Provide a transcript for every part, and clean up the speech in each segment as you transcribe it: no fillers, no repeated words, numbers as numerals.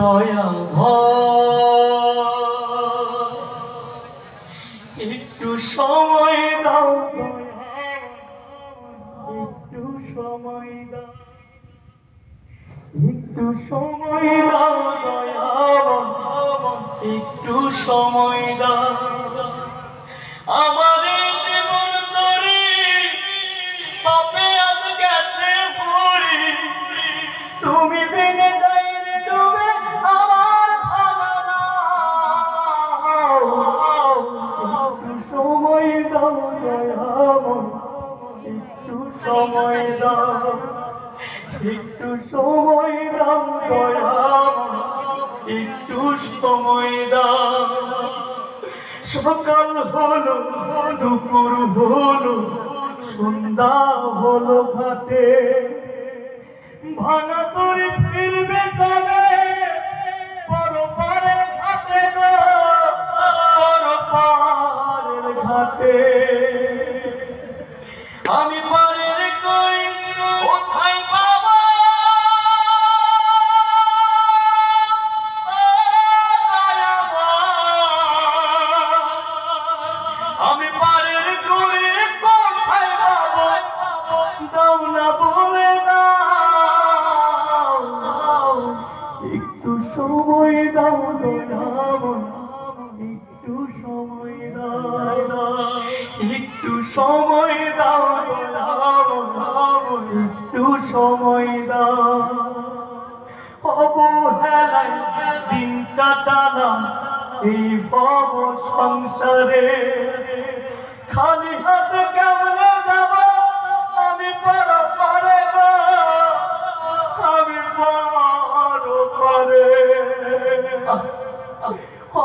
দয়া একটু সময় দাও, একটু সময় দাও, একটু সময় দাও দয়া, একটু সময় দাও। আমার জীবন তরি পাপে আজ গেছে ভরি, তুমি ভেঙে যাইলে ডুবে আমার ভাঙা নাও। একটু সময় দাও দয়া, একটু সময় দাও, একটু সময় দাও দয়া, একটু সময় দাও। সকাল হলো, দুপুর হলো, সন্ধ্যা হলো ঘাটে, ভাঙা তরি ফিরবে কবে পরপারের ঘাটে গো, পরপারের ঘাটে। আমি পারের কই কোথায় পাবো, আমি পারের কই কোথায় পাবো, দাও না বলে দাও। একটু সময় দাও দয়া, একটু সময় দাও, একটু সময় দাও দয়া, একটু সময় দাও। অবহেলায় দিন কাটালাম এই ভব সংসারে, খালি হাতে কেমনে যাব আমি পরপারে গো, আমি পরপারে।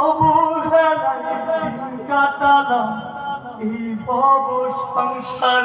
অবহেলায় দিন কাটালাম এই ভব সংসারে।